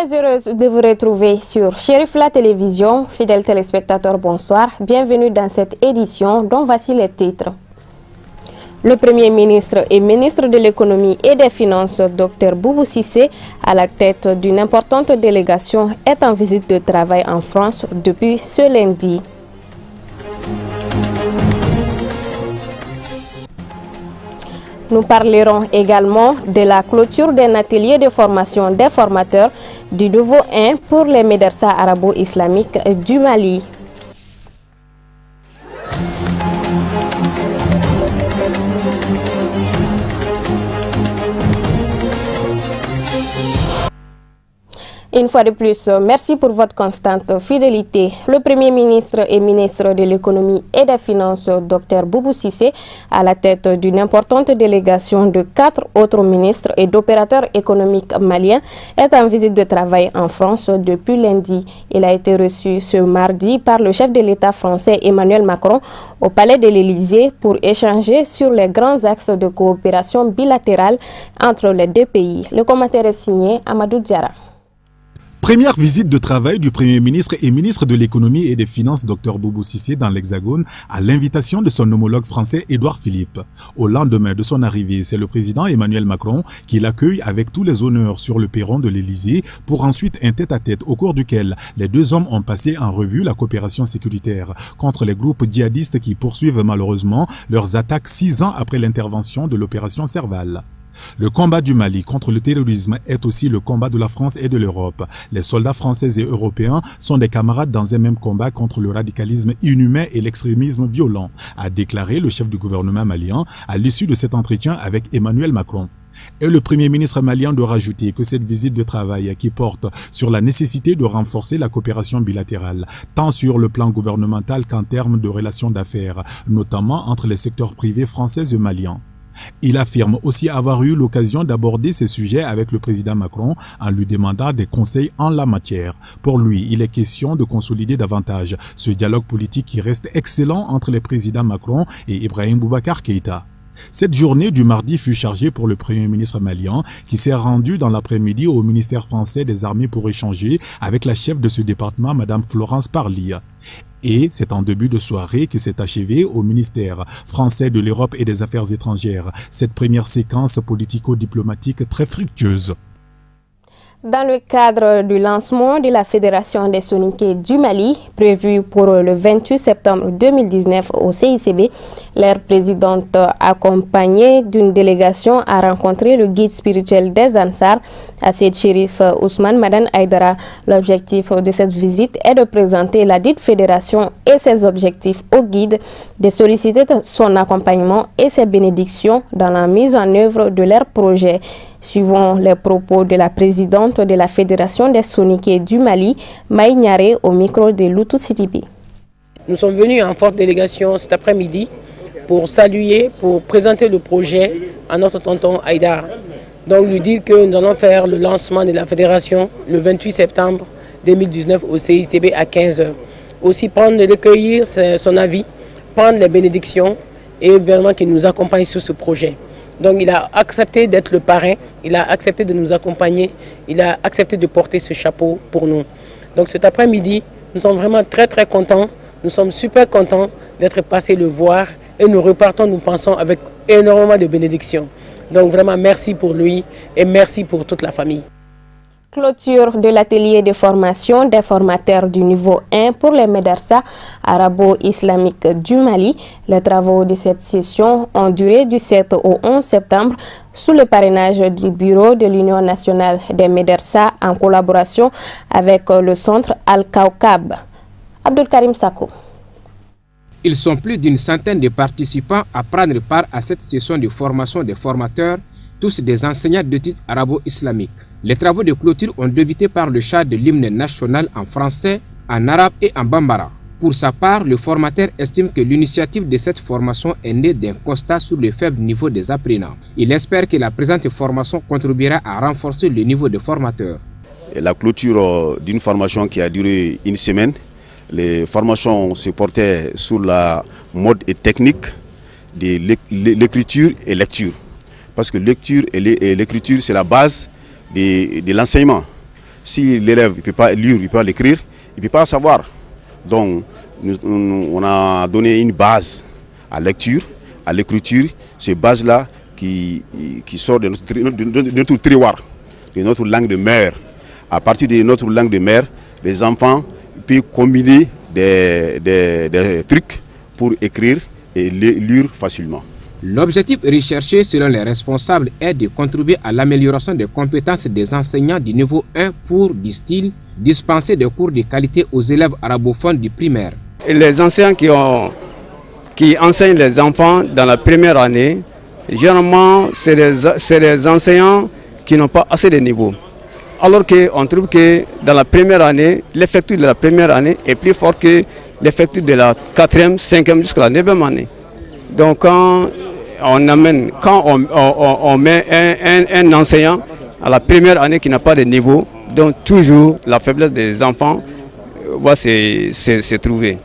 Très heureuse de vous retrouver sur Chérif la télévision. Fidèles téléspectateurs, bonsoir. Bienvenue dans cette édition dont voici les titres. Le Premier ministre et ministre de l'économie et des finances, Dr Boubou Cissé, à la tête d'une importante délégation, est en visite de travail en France depuis ce lundi. Nous parlerons également de la clôture d'un atelier de formation des formateurs du nouveau 1 pour les médersa arabo-islamiques du Mali. Une fois de plus, merci pour votre constante fidélité. Le Premier ministre et ministre de l'économie et des finances, Dr Boubou Cissé, à la tête d'une importante délégation de 4 autres ministres et d'opérateurs économiques maliens, est en visite de travail en France depuis lundi. Il a été reçu ce mardi par le chef de l'État français Emmanuel Macron au palais de l'Élysée pour échanger sur les grands axes de coopération bilatérale entre les deux pays. Le commentaire est signé Amadou Diara. Première visite de travail du Premier ministre et ministre de l'économie et des finances Dr Boubou Cissé dans l'Hexagone à l'invitation de son homologue français Édouard Philippe. Au lendemain de son arrivée, c'est le président Emmanuel Macron qui l'accueille avec tous les honneurs sur le perron de l'Élysée pour ensuite un tête-à-tête au cours duquel les deux hommes ont passé en revue la coopération sécuritaire contre les groupes djihadistes qui poursuivent malheureusement leurs attaques 6 ans après l'intervention de l'opération Serval. Le combat du Mali contre le terrorisme est aussi le combat de la France et de l'Europe. Les soldats français et européens sont des camarades dans un même combat contre le radicalisme inhumain et l'extrémisme violent, a déclaré le chef du gouvernement malien à l'issue de cet entretien avec Emmanuel Macron. Et le Premier ministre malien doit rajouter que cette visite de travail qui porte sur la nécessité de renforcer la coopération bilatérale, tant sur le plan gouvernemental qu'en termes de relations d'affaires, notamment entre les secteurs privés français et maliens. Il affirme aussi avoir eu l'occasion d'aborder ces sujets avec le président Macron en lui demandant des conseils en la matière. Pour lui, il est question de consolider davantage ce dialogue politique qui reste excellent entre les présidents Macron et Ibrahim Boubacar Keïta. Cette journée du mardi fut chargée pour le Premier ministre malien qui s'est rendu dans l'après-midi au ministère français des Armées pour échanger avec la chef de ce département, Madame Florence Parly. Et c'est en début de soirée que s'est achevée au ministère français de l'Europe et des Affaires étrangères cette première séquence politico-diplomatique très fructueuse. Dans le cadre du lancement de la Fédération des Soninké du Mali, prévu pour le 28 septembre 2019 au CICB, leur présidente, accompagnée d'une délégation, a rencontré le guide spirituel des Ansar, Assid Chérif Ousmane Madan Aïdara. L'objectif de cette visite est de présenter la dite fédération et ses objectifs au guide, de solliciter son accompagnement et ses bénédictions dans la mise en œuvre de leurs projets. Suivant les propos de la présidente de la Fédération des Soninké du Mali, Maï Niaré, au micro de Loutou Sidibi. Nous sommes venus en forte délégation cet après-midi pour saluer, pour présenter le projet à notre tonton Aïdar. Donc lui dire que nous allons faire le lancement de la fédération le 28 septembre 2019 au CICB à 15 h. Aussi recueillir son avis, prendre les bénédictions et vraiment qu'il nous accompagne sur ce projet. Donc il a accepté d'être le parrain, il a accepté de nous accompagner, il a accepté de porter ce chapeau pour nous. Donc cet après-midi, nous sommes vraiment très contents, nous sommes super contents d'être passés le voir et nous repartons, nous pensons, avec énormément de bénédictions. Donc vraiment merci pour lui et merci pour toute la famille. Clôture de l'atelier de formation des formateurs du niveau 1 pour les médersa arabo-islamiques du Mali. Les travaux de cette session ont duré du 7 au 11 septembre sous le parrainage du bureau de l'Union nationale des médersa en collaboration avec le centre Al-Kaukab. Abdul Karim Sako. Ils sont plus d'une centaine de participants à prendre part à cette session de formation des formateurs, tous des enseignants de titre arabo-islamique. Les travaux de clôture ont débuté par le chant de l'hymne national en français, en arabe et en bambara. Pour sa part, le formateur estime que l'initiative de cette formation est née d'un constat sur le faible niveau des apprenants. Il espère que la présente formation contribuera à renforcer le niveau des formateurs. La clôture d'une formation qui a duré une semaine, les formations se portaient sur la mode et technique de l'écriture et lecture. Parce que lecture et l'écriture, c'est la base de l'enseignement. Si l'élève ne peut pas lire, il ne peut pas l'écrire, il ne peut pas savoir. Donc, on a donné une base à lecture, à l'écriture, ces bases-là qui sortent de notre terroir, de notre langue de mère. À partir de notre langue de mère, les enfants peuvent combiner des trucs pour écrire et lire facilement. L'objectif recherché selon les responsables est de contribuer à l'amélioration des compétences des enseignants du niveau 1 pour, disent-ils, dispenser des cours de qualité aux élèves arabophones du primaire. Et les enseignants qui enseignent les enfants dans la première année, généralement, c'est des enseignants qui n'ont pas assez de niveau. Alors qu'on trouve que dans la première année, l'effectif de la première année est plus fort que l'effectif de la 4e, 5e jusqu'à la 9e année. Donc quand on met un enseignant à la première année qui n'a pas de niveau, donc toujours la faiblesse des enfants va se trouver.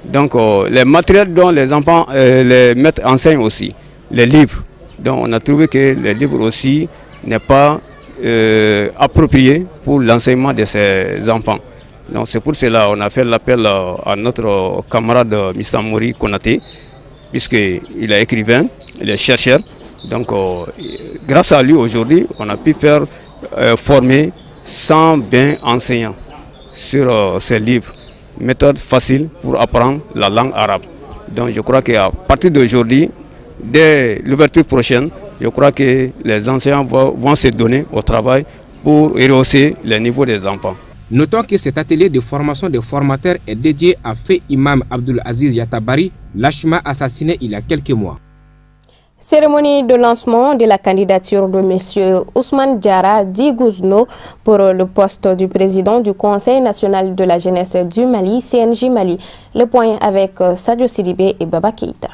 Donc les matériels dont les enfants, les maîtres enseignent aussi, les livres. Donc on a trouvé que les livres aussi n'est pas approprié pour l'enseignement de ces enfants. Donc c'est pour cela qu'on a fait l'appel à notre camarade Mr. Mori Konaté, puisqu'il est écrivain, il est chercheur. Donc grâce à lui aujourd'hui, on a pu faire former 120 enseignants sur ces livres, méthode facile pour apprendre la langue arabe. Donc je crois qu'à partir d'aujourd'hui, dès l'ouverture prochaine, je crois que les enseignants vont se donner au travail pour rehausser le niveau des enfants. Notons que cet atelier de formation des formateurs est dédié à Feu Imam Abdul Aziz Yatabari, lâchement assassiné il y a quelques mois. Cérémonie de lancement de la candidature de M. Ousmane Diarra Digouzno pour le poste du président du Conseil national de la jeunesse du Mali, CNJ Mali. Le point avec Sadio Sidibé et Baba Keïta.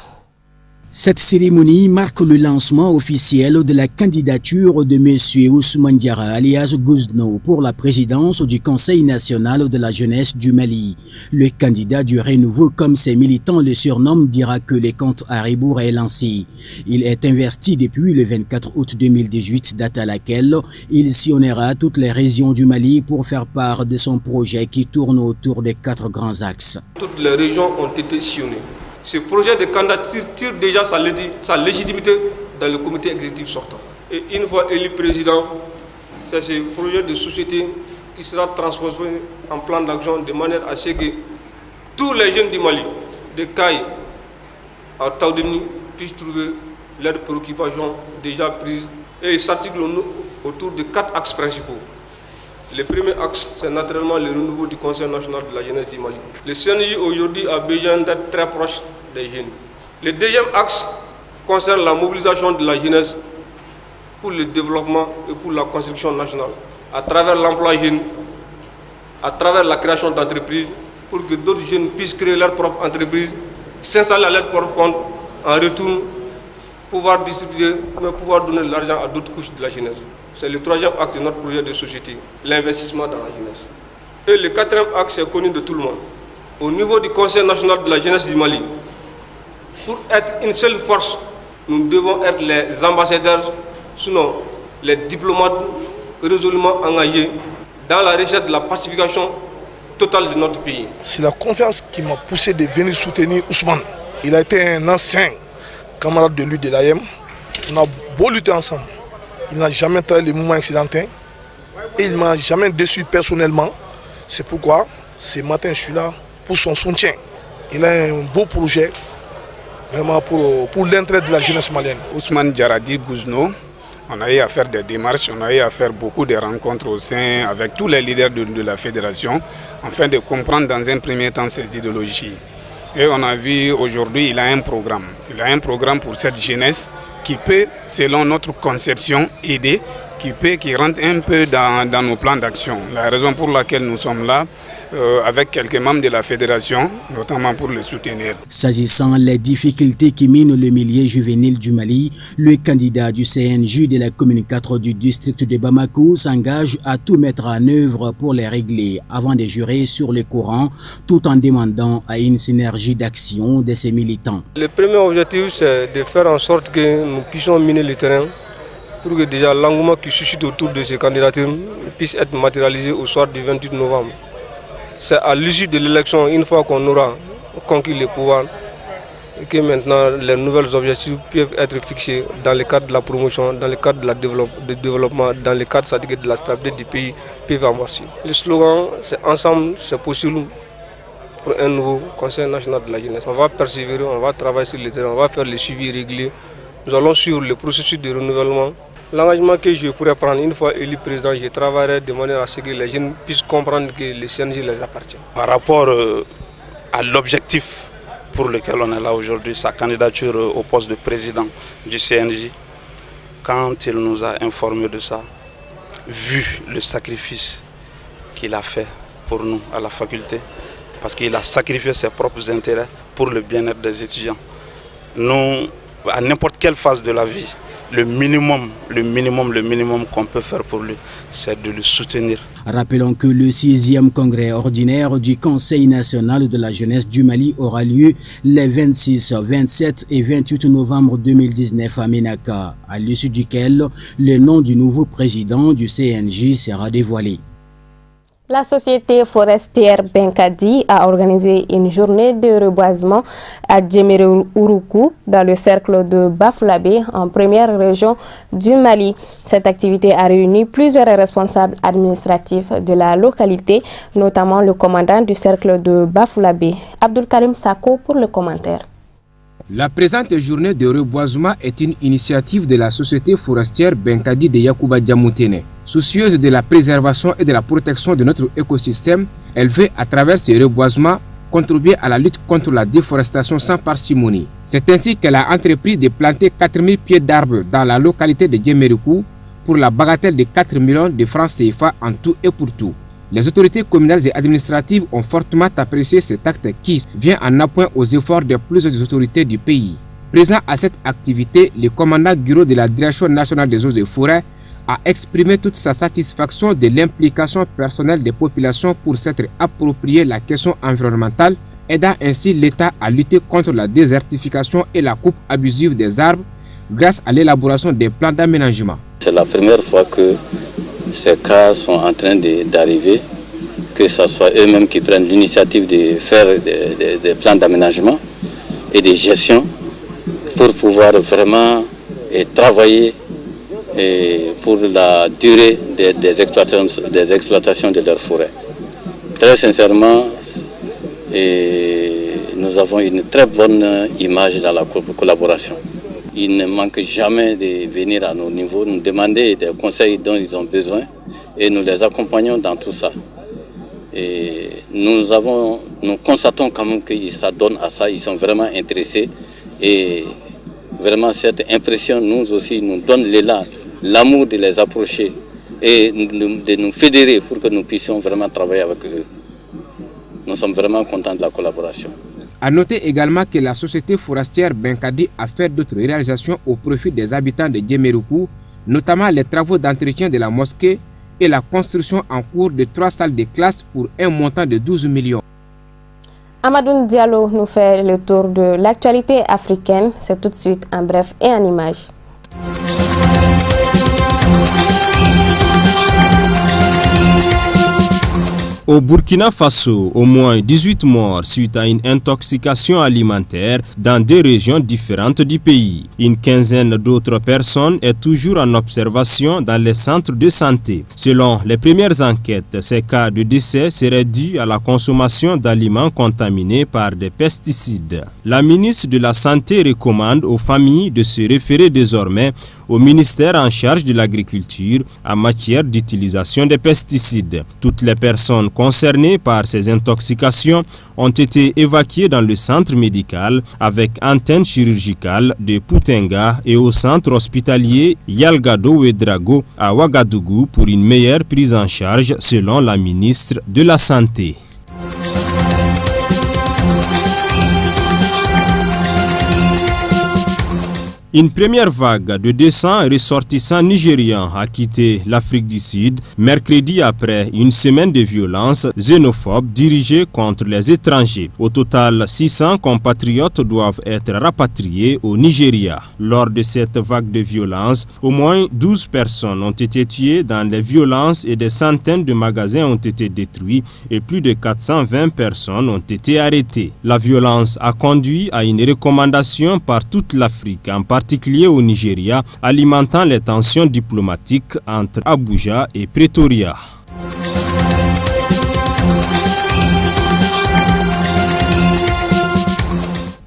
Cette cérémonie marque le lancement officiel de la candidature de M. Ousmane Diarra alias Gouzno pour la présidence du Conseil national de la jeunesse du Mali. Le candidat du renouveau, comme ses militants le surnomment, dira que le compte à rebours est lancé. Il est investi depuis le 24 août 2018, date à laquelle il sillonnera toutes les régions du Mali pour faire part de son projet qui tourne autour des 4 grands axes. Toutes les régions ont été sillonnées. Ce projet de candidature tire déjà sa légitimité dans le comité exécutif sortant. Et une fois élu président, c'est ce projet de société qui sera transformé en plan d'action de manière à ce que tous les jeunes du Mali, de Caille à Taoudeni, puissent trouver leurs préoccupations déjà prises et s'articulent autour de 4 axes principaux. Le premier axe, c'est naturellement le renouveau du Conseil national de la jeunesse du Mali. Le CNJ aujourd'hui a besoin d'être très proche des jeunes. Le deuxième axe concerne la mobilisation de la jeunesse pour le développement et pour la construction nationale, à travers l'emploi jeune, à travers la création d'entreprises, pour que d'autres jeunes puissent créer leur propre entreprise, s'installer à leur propre compte, en retour, pouvoir distribuer, pouvoir donner de l'argent à d'autres couches de la jeunesse. C'est le troisième axe de notre projet de société, l'investissement dans la jeunesse. Et le quatrième axe est connu de tout le monde. Au niveau du Conseil national de la jeunesse du Mali, pour être une seule force, nous devons être les ambassadeurs, sinon les diplomates résolument engagés dans la recherche de la pacification totale de notre pays. C'est la confiance qui m'a poussé de venir soutenir Ousmane. Il a été un ancien camarade de lutte de l'AM. On a beau lutter ensemble. Il n'a jamais travaillé les mouvements accidentels et il ne m'a jamais déçu personnellement. C'est pourquoi ce matin je suis là pour son soutien. Il a un beau projet vraiment pour l'intérêt de la jeunesse malienne. Ousmane Diarra Gouzno, on a eu à faire des démarches, on a eu à faire beaucoup de rencontres au sein avec tous les leaders de la fédération afin de comprendre dans un premier temps ses idéologies. Et on a vu aujourd'hui il a un programme. Il a un programme pour cette jeunesse qui peut, selon notre conception, aider, qui rentre un peu dans nos plans d'action. La raison pour laquelle nous sommes là, avec quelques membres de la fédération, notamment pour le soutenir. S'agissant des difficultés qui minent le milieu juvénile du Mali, le candidat du CNJ de la commune 4 du district de Bamako s'engage à tout mettre en œuvre pour les régler avant de jurer sur le courant, tout en demandant à une synergie d'action de ses militants. Le premier objectif, c'est de faire en sorte que nous puissions miner le terrain pour que déjà l'engouement qui suscite autour de ces candidatures puisse être matérialisé au soir du 28 novembre. C'est à l'issue de l'élection, une fois qu'on aura conquis le pouvoir, que maintenant les nouvelles objectifs peuvent être fixés dans le cadre de la promotion, dans le cadre de développement, dans le cadre de la stabilité du pays, peuvent amorcer. Le slogan, c'est ensemble, c'est possible pour un nouveau Conseil national de la jeunesse. On va persévérer, on va travailler sur le terrain, on va faire le suivi régulier. Nous allons suivre le processus de renouvellement. L'engagement que je pourrais prendre une fois élu président, je travaillerai de manière à ce que les jeunes puissent comprendre que le CNJ les appartient. Par rapport à l'objectif pour lequel on est là aujourd'hui, sa candidature au poste de président du CNJ, quand il nous a informé de ça, vu le sacrifice qu'il a fait pour nous à la faculté, parce qu'il a sacrifié ses propres intérêts pour le bien-être des étudiants. Nous, à n'importe quelle phase de la vie, le minimum qu'on peut faire pour lui, c'est de le soutenir. Rappelons que le 6e congrès ordinaire du Conseil national de la jeunesse du Mali aura lieu les 26, 27 et 28 novembre 2019 à Ménaka, à l'issue duquel le nom du nouveau président du CNJ sera dévoilé. La société forestière Benkadi a organisé une journée de reboisement à Djemeré-Ouroukou dans le cercle de Bafoullabé en première région du Mali. Cette activité a réuni plusieurs responsables administratifs de la localité, notamment le commandant du cercle de Bafoullabé, Abdul Karim Sako, pour le commentaire. La présente journée de reboisement est une initiative de la société forestière Benkadi de Yacouba Diamoutene. Soucieuse de la préservation et de la protection de notre écosystème, elle veut, à travers ces reboisements, contribuer à la lutte contre la déforestation sans parcimonie. C'est ainsi qu'elle a entrepris de planter 4000 pieds d'arbres dans la localité de Djemeré-Ouroukou pour la bagatelle de 4 millions de francs CFA en tout et pour tout. Les autorités communales et administratives ont fortement apprécié cet acte qui vient en appoint aux efforts de plusieurs autorités du pays. Présent à cette activité, le commandant Guiro de la Direction nationale des eaux et forêts a exprimé toute sa satisfaction de l'implication personnelle des populations pour s'être approprié la question environnementale, aidant ainsi l'État à lutter contre la désertification et la coupe abusive des arbres grâce à l'élaboration des plans d'aménagement. C'est la première fois que ces cas sont en train d'arriver, que ce soit eux-mêmes qui prennent l'initiative de faire des plans d'aménagement et de gestion pour pouvoir vraiment travailler pour la durée des exploitations de leurs forêts. Très sincèrement, nous avons une très bonne image dans la collaboration. Ils ne manquent jamais de venir à nos niveaux, nous demander des conseils dont ils ont besoin et nous les accompagnons dans tout ça. Et nous constatons quand même qu'ils s'adonnent à ça, ils sont vraiment intéressés et vraiment cette impression nous aussi nous donne l'élan, l'amour de les approcher et de nous fédérer pour que nous puissions vraiment travailler avec eux. Nous sommes vraiment contents de la collaboration. A noter également que la société forestière Benkadi a fait d'autres réalisations au profit des habitants de Djemeré-Ouroukou, notamment les travaux d'entretien de la mosquée et la construction en cours de 3 salles de classe pour un montant de 12 millions. Amadoune Diallo nous fait le tour de l'actualité africaine. C'est tout de suite en bref et en images. Au Burkina Faso, au moins 18 morts suite à une intoxication alimentaire dans des régions différentes du pays. Une quinzaine d'autres personnes est toujours en observation dans les centres de santé. Selon les premières enquêtes, ces cas de décès seraient dus à la consommation d'aliments contaminés par des pesticides. La ministre de la Santé recommande aux familles de se référer désormais au ministère en charge de l'agriculture en matière d'utilisation des pesticides. Toutes les personnes concernées par ces intoxications ont été évacuées dans le centre médical avec antenne chirurgicale de Poutenga et au centre hospitalier Yalgado Ouedraogo à Ouagadougou pour une meilleure prise en charge selon la ministre de la Santé. Une première vague de 200 ressortissants nigérians a quitté l'Afrique du Sud mercredi après une semaine de violences xénophobes dirigées contre les étrangers. Au total, 600 compatriotes doivent être rapatriés au Nigeria. Lors de cette vague de violences, au moins 12 personnes ont été tuées dans les violences et des centaines de magasins ont été détruits et plus de 420 personnes ont été arrêtées. La violence a conduit à une recommandation par toute l'Afrique, en particulier au Nigeria, alimentant les tensions diplomatiques entre Abuja et Pretoria.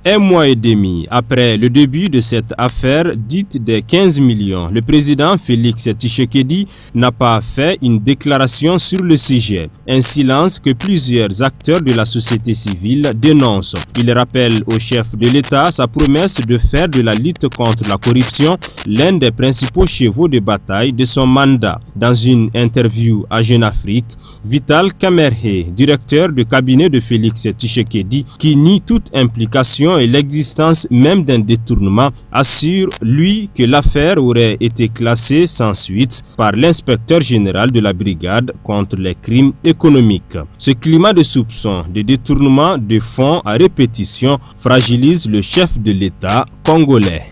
Un mois et demi après le début de cette affaire dite des 15 millions, le président Félix Tshisekedi n'a pas fait une déclaration sur le sujet, un silence que plusieurs acteurs de la société civile dénoncent. Il rappelle au chef de l'État sa promesse de faire de la lutte contre la corruption l'un des principaux chevaux de bataille de son mandat. Dans une interview à Jeune Afrique, Vital Kamerhe, directeur de cabinet de Félix Tshisekedi, qui nie toute implication et l'existence même d'un détournement, assure lui que l'affaire aurait été classée sans suite par l'inspecteur général de la brigade contre les crimes économiques. Ce climat de soupçon de détournement de fonds à répétition fragilise le chef de l'État congolais.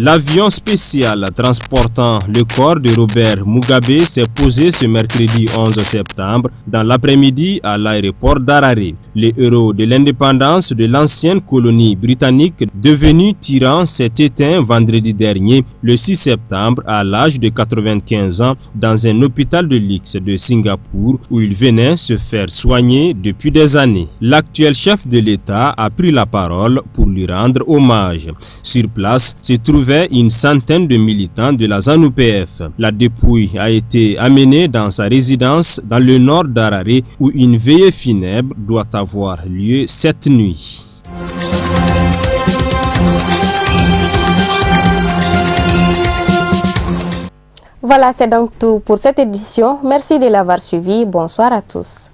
L'avion spécial transportant le corps de Robert Mugabe s'est posé ce mercredi 11 septembre dans l'après-midi à l'aéroport d'Harare. Le héros de l'indépendance de l'ancienne colonie britannique devenu tyran s'est éteint vendredi dernier, le 6 septembre, à l'âge de 95 ans dans un hôpital de luxe de Singapour où il venait se faire soigner depuis des années. L'actuel chef de l'État a pris la parole pour lui rendre hommage. Sur place se trouvait une centaine de militants de la ZANU-PF. La dépouille a été amenée dans sa résidence dans le nord d'Harare où une veillée funèbre doit avoir lieu cette nuit. Voilà, c'est donc tout pour cette édition. Merci de l'avoir suivi. Bonsoir à tous.